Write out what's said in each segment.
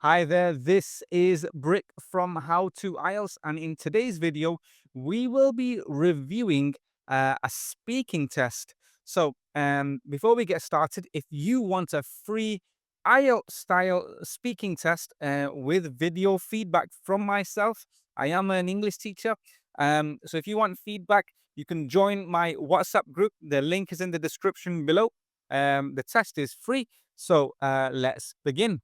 Hi there, this is Brick from How to IELTS, and in today's video, we will be reviewing a speaking test. Before we get started, if you want a free IELTS style speaking test with video feedback from myself, I am an English teacher. So if you want feedback, you can join my WhatsApp group. The link is in the description below. The test is free, so let's begin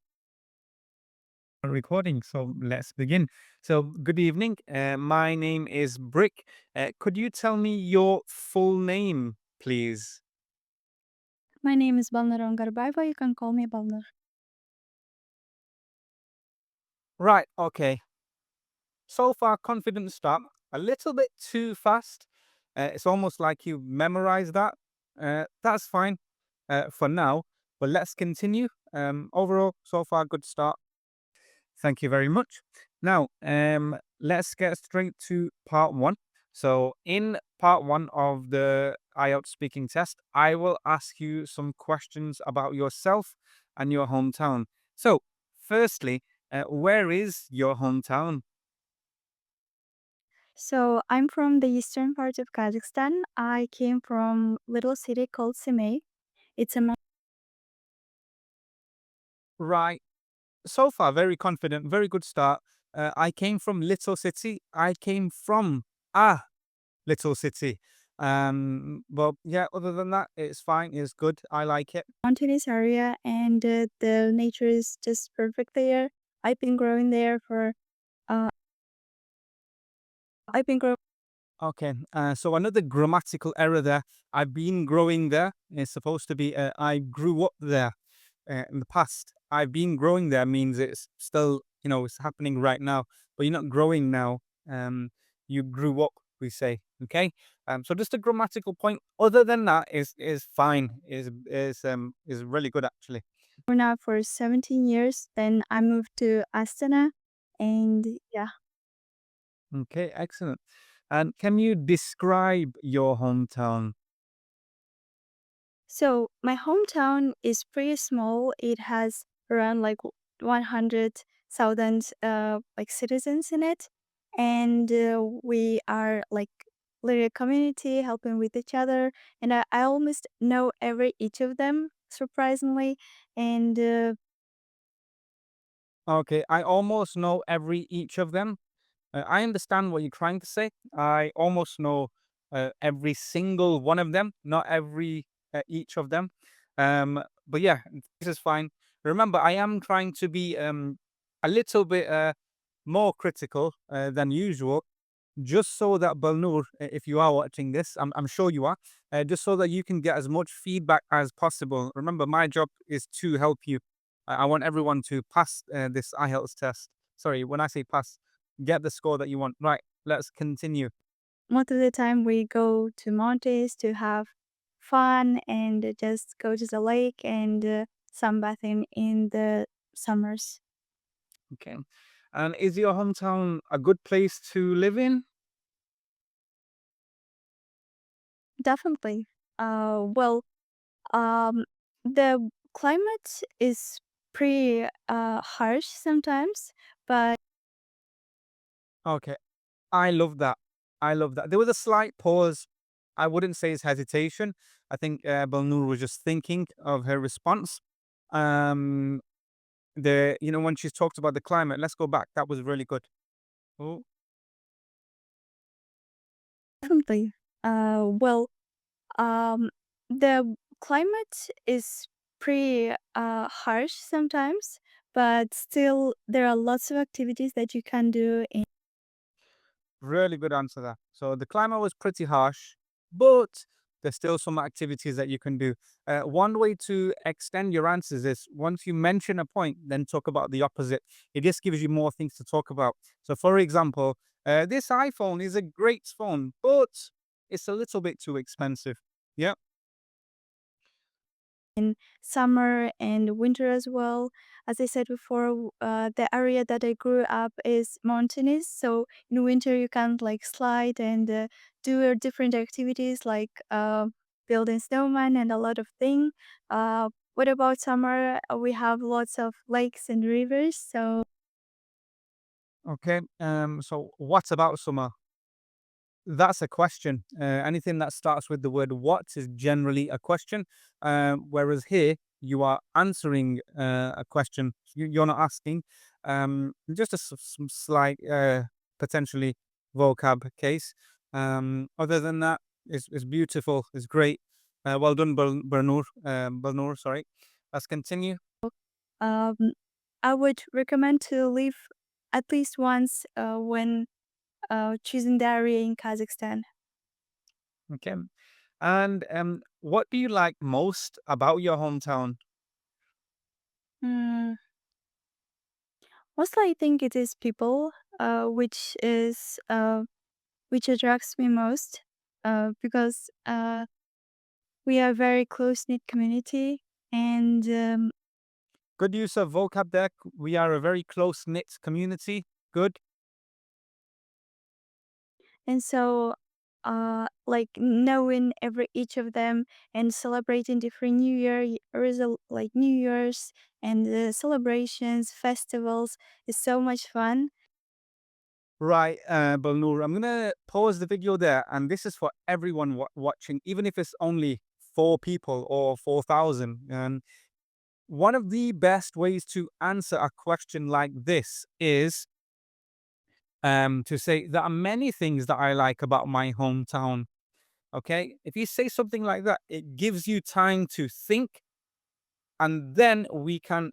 recording. So let's begin. So, good evening. My name is Brick. Could you tell me your full name, please? My name is Balnur Ongarbaeva. You can call me Balnur. Right. Okay. So far, confident start. A little bit too fast. It's almost like you memorized that. That's fine for now. But let's continue. Overall, so far, good start. Thank you very much. Now, let's get straight to part one. So, in part one of the IELTS speaking test, I will ask you some questions about yourself and your hometown. So, firstly, where is your hometown? So I'm from the eastern part of Kazakhstan. I came from little city called Semey. It's a Right. So far, very confident, very good start. I came from little city. I came from a little city. But yeah, other than that, it's fine. It's good. I like it. mountainous area, and the nature is just perfect there. I've been growing there for. Uh, I've been growing. Okay, so another grammatical error there. I've been growing there. It's supposed to be I grew up there in the past. I've been growing there means it's still, it's happening right now, but you're not growing now. Um, you grew up, we say. Okay, so just a grammatical point. Other than that, is fine. Is really good actually. Now for 17 years. Then I moved to Astana, and yeah. Okay, excellent. And can you describe your hometown? So my hometown is pretty small. It has around like 100,000 like citizens in it, and we are like literally a community helping with each other. And I almost know every each of them surprisingly. And Okay, I almost know every each of them. I understand what you're trying to say. I almost know every single one of them, not every each of them. But yeah, this is fine. Remember, I am trying to be a little bit more critical than usual, just so that Balnoor, if you are watching this, I'm sure you are, just so that you can get as much feedback as possible. Remember, my job is to help you. I want everyone to pass this IELTS test. Sorry, when I say pass, get the score that you want. Right, let's continue. most of the time we go to mountains to have fun and just go to the lake and sunbathing in the summers. Okay. And is your hometown a good place to live in? Definitely. Well, um, the climate is pretty harsh sometimes, but Okay, I love that. I love that. There was a slight pause. I wouldn't say it's hesitation. I think Balnoor was just thinking of her response. Um, when she's talked about the climate, let's go back. That was really good. Oh, definitely. Well, um, the climate is pretty harsh sometimes, but still there are lots of activities that you can do. really good answer there. So the climate was pretty harsh, but there's still some activities that you can do. One way to extend your answers is once you mention a point, then talk about the opposite. It just gives you more things to talk about. So, for example, this iPhone is a great phone, but it's a little bit too expensive. Yeah. In summer and winter as well. As I said before, the area that I grew up is mountainous, so in winter you can like slide and do different activities like building snowman and a lot of things. Uh, what about summer? We have lots of lakes and rivers, so Okay. So what about summer? That's a question. Anything that starts with the word what is generally a question. Whereas here, you are answering a question. You're not asking. Just a some slight, potentially vocab case. Other than that, it's beautiful. It's great. Well done, Bernur. Bernur, sorry. Let's continue. um, I would recommend to live at least once when choosing the area in Kazakhstan. Okay. And what do you like most about your hometown? Mm, Mostly, I think it is people, which attracts me most, because we are a very close knit community, and Good use of vocab there. We are a very close knit community. Good. so like knowing every each of them and celebrating different like New Year's and celebrations, festivals is so much fun. Right, Balnoor, I'm gonna pause the video there, and this is for everyone watching, even if it's only 4 people or 4,000. And one of the best ways to answer a question like this is to say there are many things that I like about my hometown. Okay, if you say something like that, it gives you time to think, and then we can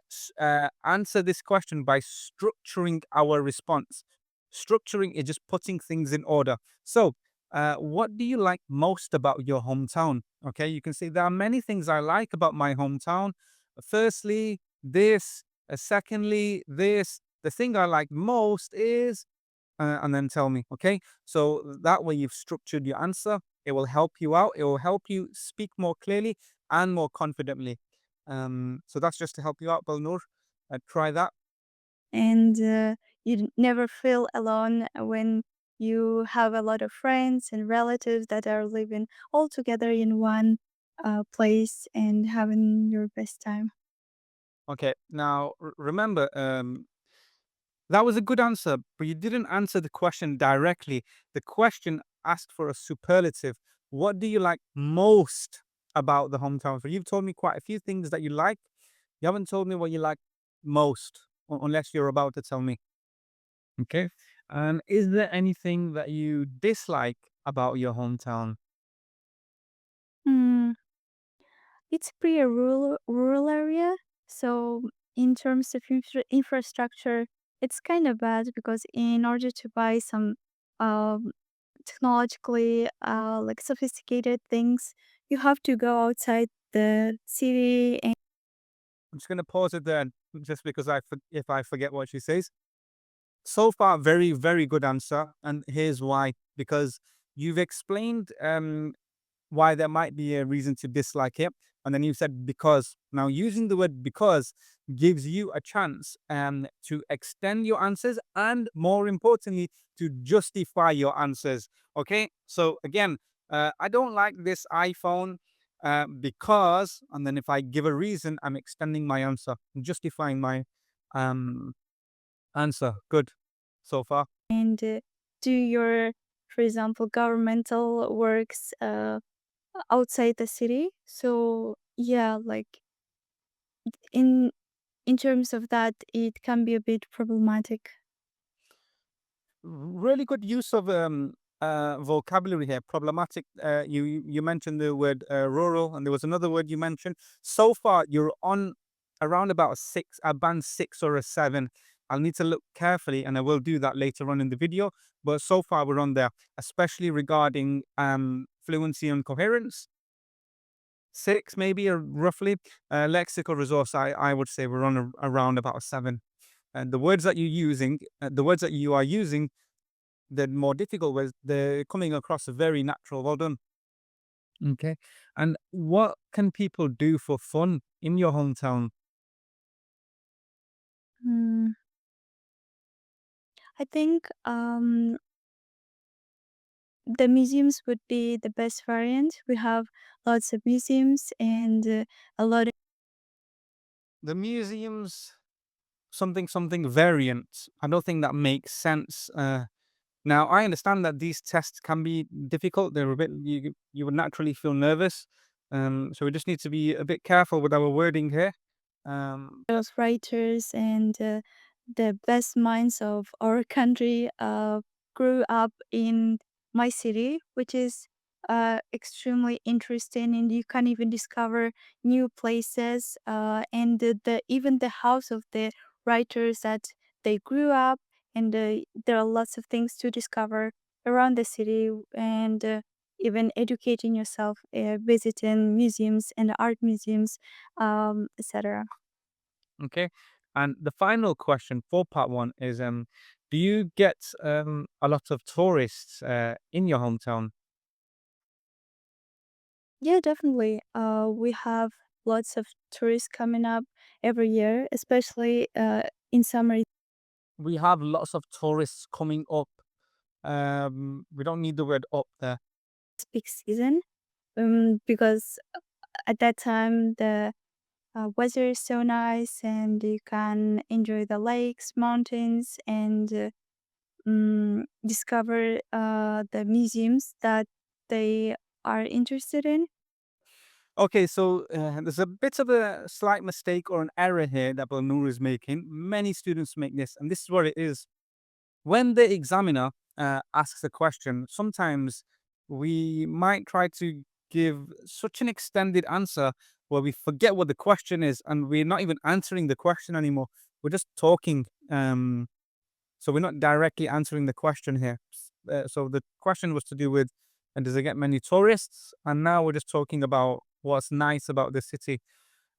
answer this question by structuring our response. Structuring is just putting things in order. So, what do you like most about your hometown? Okay, you can say there are many things I like about my hometown. Firstly, this. Secondly, this. The thing I like most is, and then tell me. Okay, so that way you've structured your answer. It will help you out. It will help you speak more clearly and more confidently. So that's just to help you out, Balnoor. Try that. And never feel alone when you have a lot of friends and relatives that are living all together in one place and having your best time. Okay. Now remember, that was a good answer, but you didn't answer the question directly. The question asked for a superlative. What do you like most about the hometown? So you've told me quite a few things that you like. You haven't told me what you like most, unless you're about to tell me. Okay. And is there anything that you dislike about your hometown? Hmm. It's pretty a rural area, so in terms of infrastructure, it's kind of bad because in order to buy some um, technologically like sophisticated things, you have to go outside the city. And I'm just going to pause it there, just because if I forget what she says. So far, very, very good answer. And here's why. Because you've explained why there might be a reason to dislike it. And then you said because. Now, using the word because gives you a chance to extend your answers and, more importantly, to justify your answers. Okay. So, again, I don't like this iPhone because, and then if I give a reason, I'm extending my answer, justifying my um, answer. Good so far. and do your, for example, governmental works outside the city. So yeah, like in in terms of that, it can be a bit problematic. Really good use of vocabulary here. Problematic. You mentioned the word rural, and there was another word you mentioned. So far, you're on around about a band 6 or a 7. I'll need to look carefully, and I will do that later on in the video. But so far, we're on there, especially regarding fluency and coherence. 6, maybe, or roughly. Lexical resource, I would say we're on around about a 7. And the words that you are using, the more difficult words, they're coming across very natural. Well done. Okay. And what can people do for fun in your hometown? Hmm. I think the museums would be the best variant. We have lots of museums and a lot The museums, something something variant. I don't think that makes sense. Now I understand that these tests can be difficult. They're a bit you would naturally feel nervous. So we just need to be a bit careful with our wording here. Um, Those writers and the best minds of our country grew up in my city, which is extremely interesting, and you can even discover new places and even the house of the writers that they grew up, and there are lots of things to discover around the city and. Even educating yourself, visiting museums and art museums, etc. okay. And the final question for part one is do you get a lot of tourists in your hometown? Yeah, definitely. We have lots of tourists coming up every year, especially in summer. It's We have lots of tourists coming up. We don't need the word up there. peak season, because at that time the weather is so nice and you can enjoy the lakes, mountains, and discover the museums that they are interested in. Okay, so there's a bit of a slight mistake or an error here that Balnoor is making. Many students make this, and this is what it is. When the examiner asks a question, sometimes we might try to give such an extended answer where we forget what the question is and we're not even answering the question anymore. We're just talking. So we're not directly answering the question here. So the question was to do with, and does it get many tourists? And now we're just talking about what's nice about the city.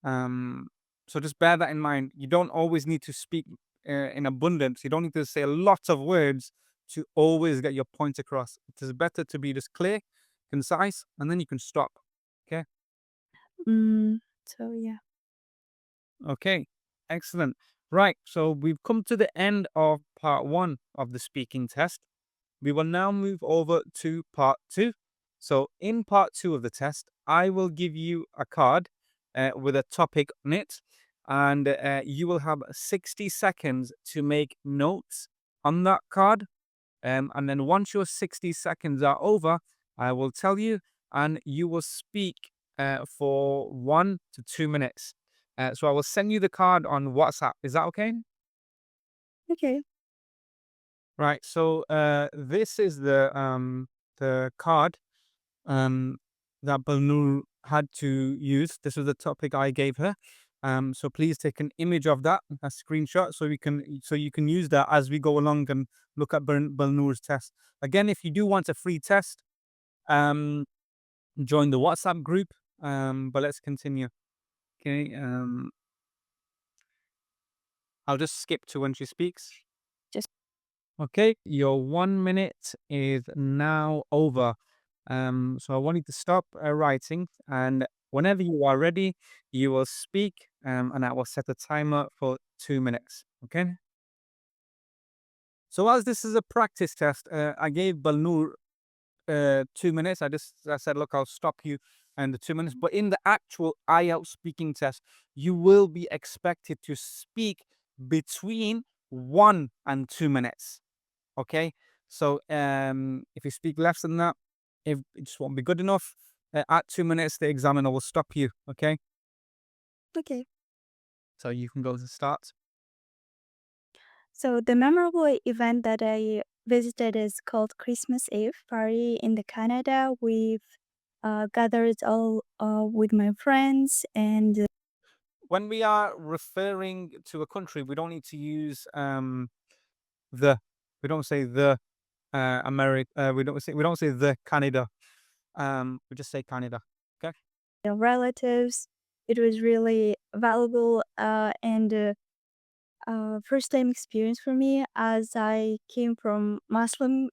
Um, so just bear that in mind. You don't always need to speak in abundance. You don't need to say a lot of words to always get your point across. It is better to be just clear, concise, and then you can stop. Okay. So yeah. Okay. Excellent. Right. So we've come to the end of part one of the speaking test. We will now move over to part two. So, in part two of the test, I will give you a card with a topic on it, and you will have 60 seconds to make notes on that card. And then, once your 60 seconds are over, I will tell you, and you will speak for 1 to 2 minutes. So, I will send you the card on WhatsApp. Is that okay? Okay. Right. So, this is the card um, that Balnoor had to use. This was the topic I gave her. So please take an image of that, a screenshot, so you can use that as we go along and look at Balnoor's test. Again, if you do want a free test, um, join the WhatsApp group. But let's continue. Okay. I'll just skip to when she speaks. Just Okay, your 1 minute is now over. So I want you to stop writing, and whenever you are ready, you will speak, and I will set a timer for 2 minutes. Okay. So as this is a practice test, I gave Balnoor 2 minutes. I said, look, I'll stop you and the 2 minutes. But in the actual IELTS speaking test, you will be expected to speak between 1 and 2 minutes. Okay. So if you speak less than that, if it just won't be good enough, at 2 minutes, the examiner will stop you. Okay. okay. So you can go to start. So the memorable event that I visited is called Christmas Eve party in the Canada. We've gathered all with my friends and When we are referring to a country, we don't need to use the. We don't say the America. We don't say the Canada. We just say Canada. Okay. relatives. It was really valuable and first time experience for me as I came from Muslim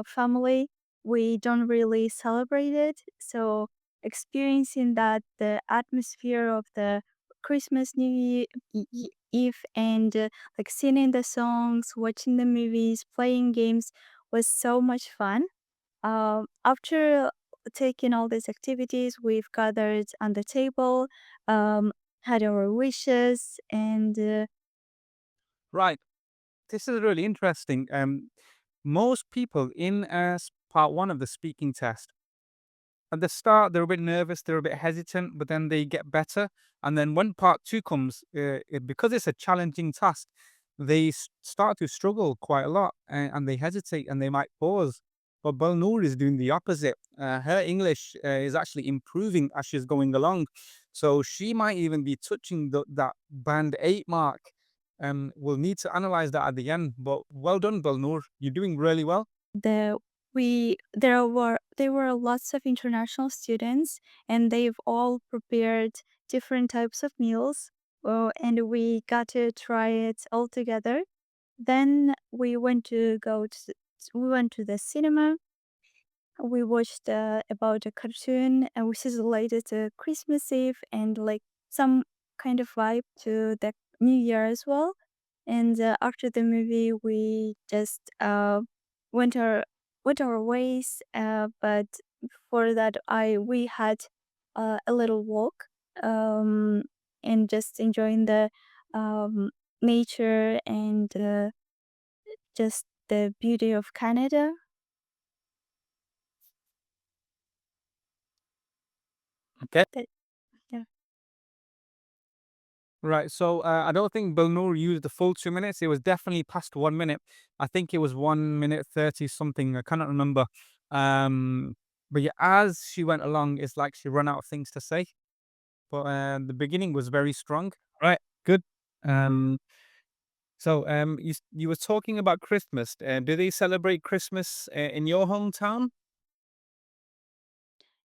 family. We don't really celebrate it, so experiencing that the atmosphere of the Christmas New Year Eve and like singing the songs, watching the movies, playing games was so much fun. After taking all these activities, we've gathered on the table. had our wishes, and Right. This is really interesting. Most people in part one of the speaking test, at the start, they're a bit nervous, they're a bit hesitant, but then they get better. And then when part two comes, because it's a challenging task, they start to struggle quite a lot, and they hesitate and they might pause. But Balnoor is doing the opposite. Her English is actually improving as she's going along. So she might even be touching that band eight mark. We'll need to analyze that at the end. But well done, Balnoor. You're doing really well. the there were lots of international students, and they've all prepared different types of meals, and we got to try it all together. Then we went to the cinema. We watched about a cartoon, which is related to Christmas Eve and like some kind of vibe to the New Year as well. And after the movie, we just went our went our ways. But before that, I we had a little walk, um, and just enjoying the um, nature and just the beauty of Canada. Okay. That yeah. Right. So I don't think Bilnur used the full 2 minutes. It was definitely past 1 minute. I think it was 1 minute 30 something. I cannot remember. Um, but yeah, as she went along, it's like she ran out of things to say. But the beginning was very strong. Right. Good. Um, you were talking about Christmas. Do they celebrate Christmas in your hometown?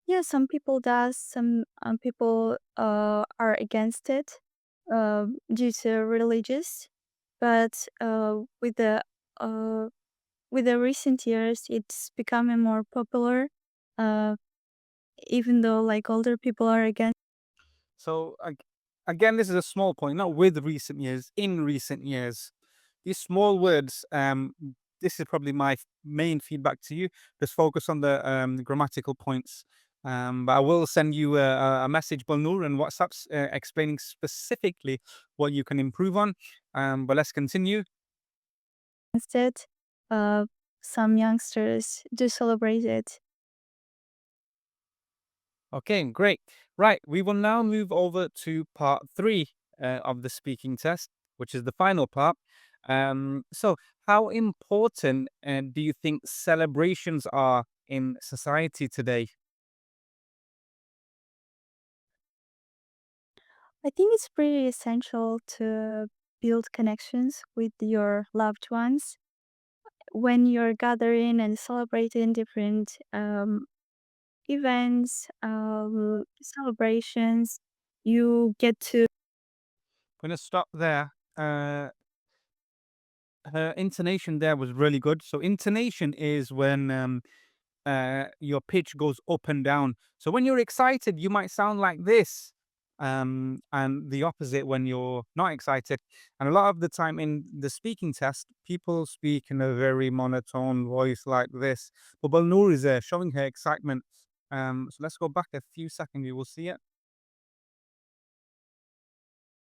Yeah, some people does, some people are against it due to religious, but uh, with the recent years, it's becoming more popular. Uh, Even though like older people are against. So again, this is a small point, not with recent years, in recent years. These small words, this is probably my main feedback to you. Just focus on the grammatical points. But I will send you a message, Balnoor, and WhatsApps explaining specifically what you can improve on. But let's continue. It. Uh, some youngsters do celebrate it. Okay, great. Right, we will now move over to part three of the speaking test, which is the final part. So, how important do you think celebrations are in society today? I think it's pretty essential to build connections with your loved ones when you're gathering and celebrating different events, celebrations, you get to. I'm going to stop there. Her intonation there was really good. So, intonation is when your pitch goes up and down. So when you're excited, you might sound like this, and the opposite when you're not excited. And a lot of the time in the speaking test, people speak in a very monotone voice like this. But Balnoor is showing her excitement. So let's go back a few seconds. You will see it.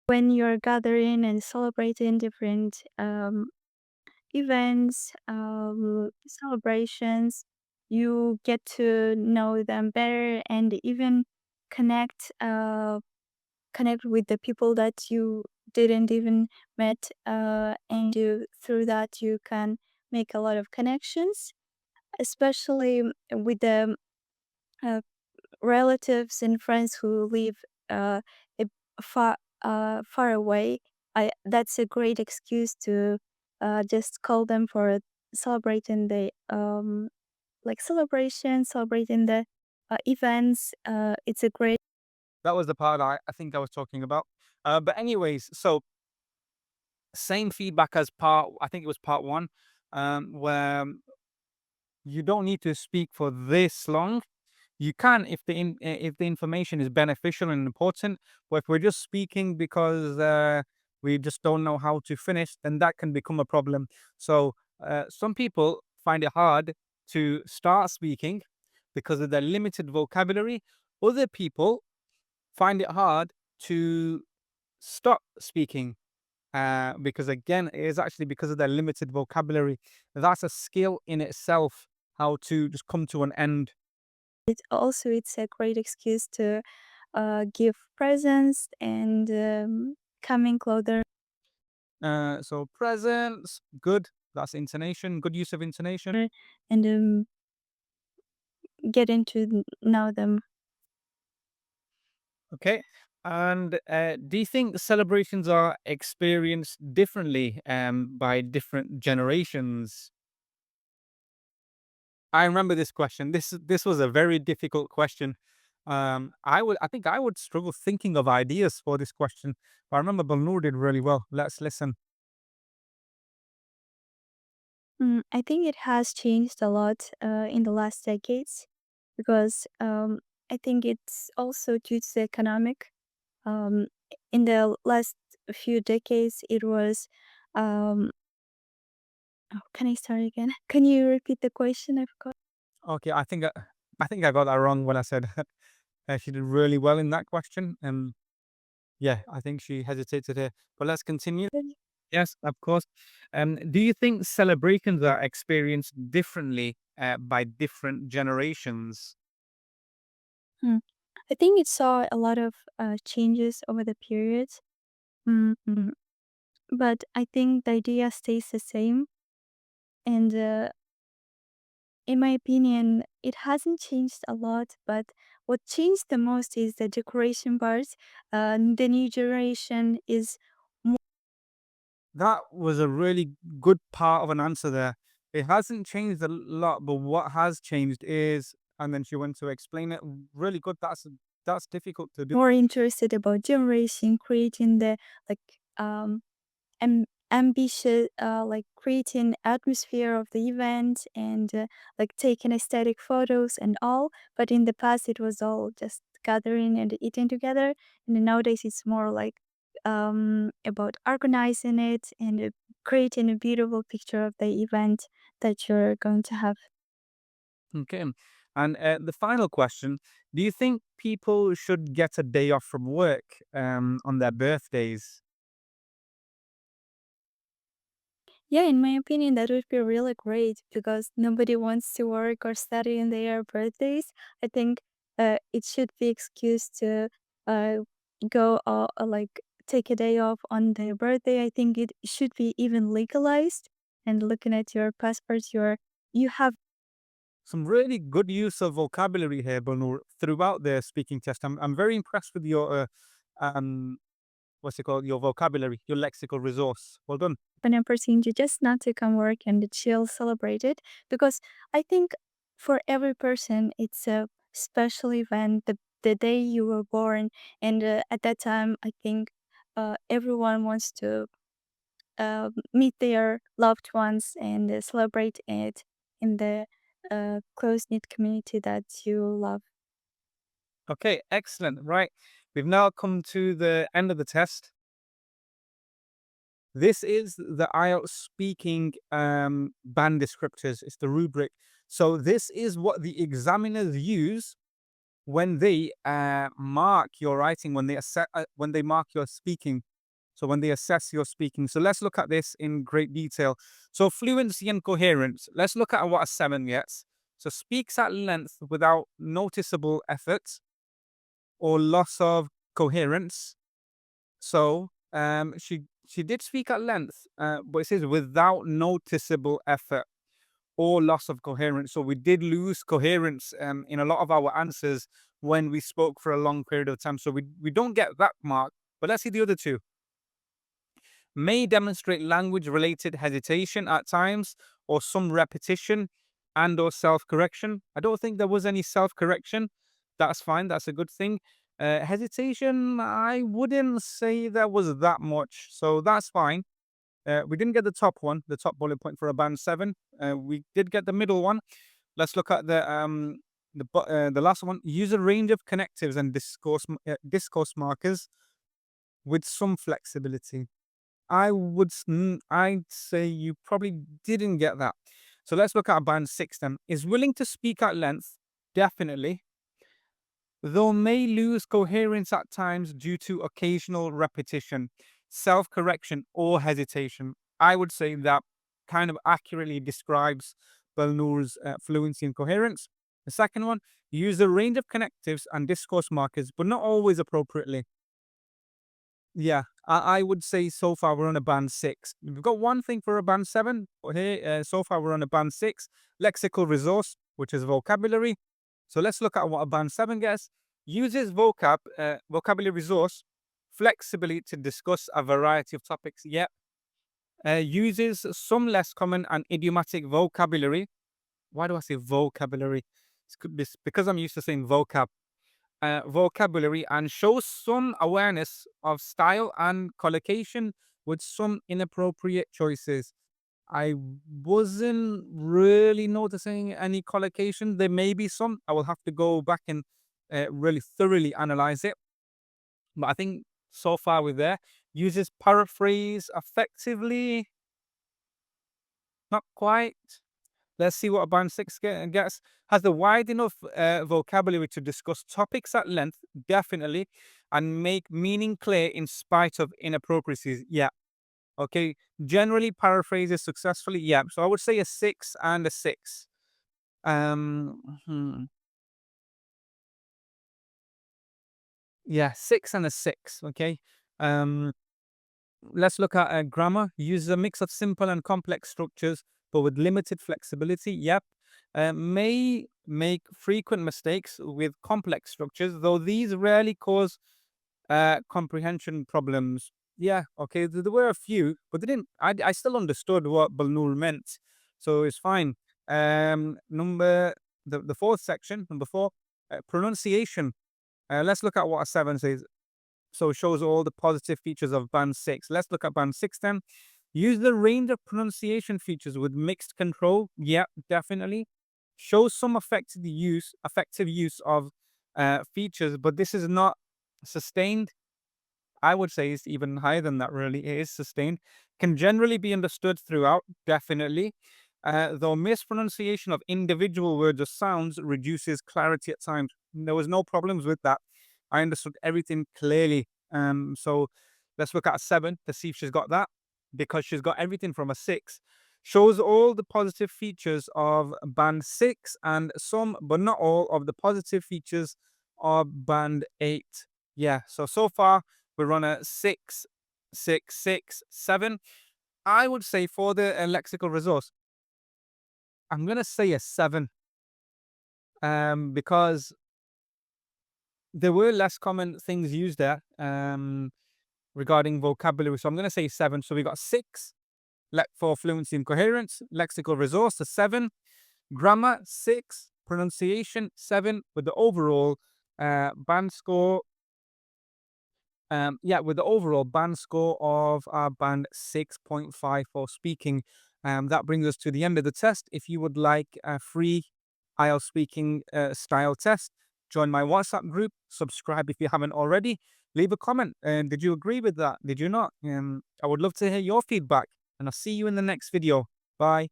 When you're gathering and celebrating different events, celebrations, you get to know them better and even connect connect with the people that you didn't even met, and through that you can make a lot of connections, especially with the uh, relatives and friends who live a far away. I That's a great excuse to just call them for celebrating the celebrating the events. It's a great. That was the part I think I was talking about. But anyways, so same feedback as part. I think it was part one, where you don't need to speak for this long. You can if the information is beneficial and important, but if we're just speaking because we just don't know how to finish, then that can become a problem. So some people find it hard to start speaking because of their limited vocabulary. Other people find it hard to stop speaking because again, it is actually because of their limited vocabulary. That's a skill in itself, how to just come to an end. It's a great excuse to give presents and coming closer So presence, good. That's intonation, good use of intonation. and getting to know them. Okay. And do you think celebrations are experienced differently by different generations? I remember this question. This was a very difficult question. I think I would struggle thinking of ideas for this question. But I remember Balnoor did really well. Let's listen. I think it has changed a lot in the last decades because I think it's also due to the economic. Um, in the last few decades, it was. Oh, can I start again? Can you repeat the question? I forgot. Okay, I think I got that wrong when I said she did really well in that question. Yeah, I think she hesitated here. But let's continue. Yes, of course. Do you think celebrations are experienced differently by different generations? Hmm. I think it saw a lot of changes over the periods, mm but I think the idea stays the same. And in my opinion, it hasn't changed a lot. But what changed the most is the decoration part. The new generation is That was a really good part of an answer there. It hasn't changed a lot, but what has changed is, and then she went to explain it really good. That's difficult to do. more interested about generation creating the like ambitious like creating atmosphere of the event and like taking aesthetic photos and all, but in the past it was all just gathering and eating together, and nowadays it's more like about organizing it and creating a beautiful picture of the event that you're going to have. Okay. And the final question: do you think people should get a day off from work on their birthdays? Yeah, in my opinion, that would be really great because nobody wants to work or study in their birthdays. I think it should be excused to uh, go like take a day off on their birthday. I think it should be even legalized. And looking at your passport, you have Some really good use of vocabulary here, Banur, throughout the speaking test. I'm very impressed with your um what's it called? Your vocabulary, your lexical resource. Well done. an opportunity just not to come work and chill, celebrate it. Because I think for every person, it's a special event, the day you were born. And at that time, I think everyone wants to meet their loved ones and celebrate it in the close knit community that you love. Okay, excellent. Right. We've now come to the end of the test. This is the IELTS speaking band descriptors. It's the rubric. So this is what the examiners use when they mark your writing, when they mark your speaking. So when they assess your speaking. So let's look at this in great detail. So fluency and coherence. Let's look at what a 7 gets. So speaks at length without noticeable effort or loss of coherence. So she did speak at length, but it says without noticeable effort or loss of coherence. So we did lose coherence in a lot of our answers when we spoke for a long period of time. So we don't get that mark. But let's see the other two. May demonstrate language related hesitation at times or some repetition and or self-correction. I don't think there was any self-correction. That's fine. That's a good thing. Hesitation, I wouldn't say there was that much. So that's fine. We didn't get the top one, the top bullet point for a band 7. We did get the middle one. Let's look at the last one. Use a range of connectives and discourse markers with some flexibility. I'd say you probably didn't get that. So let's look at band 6 then. Is willing to speak at length, definitely. though may lose coherence at times due to occasional repetition, self correction, or hesitation. I would say that kind of accurately describes Balnoor's fluency and coherence. The second one, use a range of connectives and discourse markers, but not always appropriately. Yeah, I would say so far we're on a band six. We've got one thing for a band seven, but here so far we're on a band six. Lexical resource, which is vocabulary. So let's look at what a band seven gets. Uses vocabulary resource flexibly to discuss a variety of topics. Yep. Uses some less common and idiomatic vocabulary. Why do I say vocabulary? It's because I'm used to saying vocab. Vocabulary and shows some awareness of style and collocation with some inappropriate choices. I wasn't really noticing any collocation. There may be some. I will have to go back and really thoroughly analyze it. But I think so far we're there. Uses paraphrase effectively. Not quite. Let's see what a band six gets. Has the wide enough vocabulary to discuss topics at length, definitely, and make meaning clear in spite of inappropriacies. Yeah. Okay. Generally paraphrases successfully. Yeah. So I would say a six and a six. Hmm. Yeah, six and a six. Okay. Um, let's look at grammar. Uses a mix of simple and complex structures, but with limited flexibility. Yep. May make frequent mistakes with complex structures, though these rarely cause comprehension problems. Yeah, okay. There were a few, but they didn't. I still understood what Balnoor meant, so it's fine. Number the fourth section, number four, pronunciation. Let's look at what a seven says. So it shows all the positive features of band six. Let's look at band six then. Use the range of pronunciation features with mixed control. Yeah, definitely. Shows some effective use of features, but this is not sustained. I would say it's even higher than that, really. It is sustained. Can generally be understood throughout, definitely. Though mispronunciation of individual words or sounds reduces clarity at times. There was no problems with that. I understood everything clearly. So let's look at a seven to see if she's got that, because she's got everything from a six. Shows all the positive features of band six and some, but not all, of the positive features of band eight. Yeah, so far we're on a six, six, six, seven. I would say for the lexical resource, I'm gonna say a seven. Because there were less common things used there. Regarding vocabulary. So I'm gonna say seven. So we got six for fluency and coherence, lexical resource a seven, grammar six, pronunciation seven, with the overall band score. Yeah, with the overall band score of our band 6.5 for speaking. That brings us to the end of the test. If you would like a free IELTS speaking style test, join my WhatsApp group, subscribe if you haven't already, leave a comment. And did you agree with that? Did you not? I would love to hear your feedback, and I'll see you in the next video. Bye.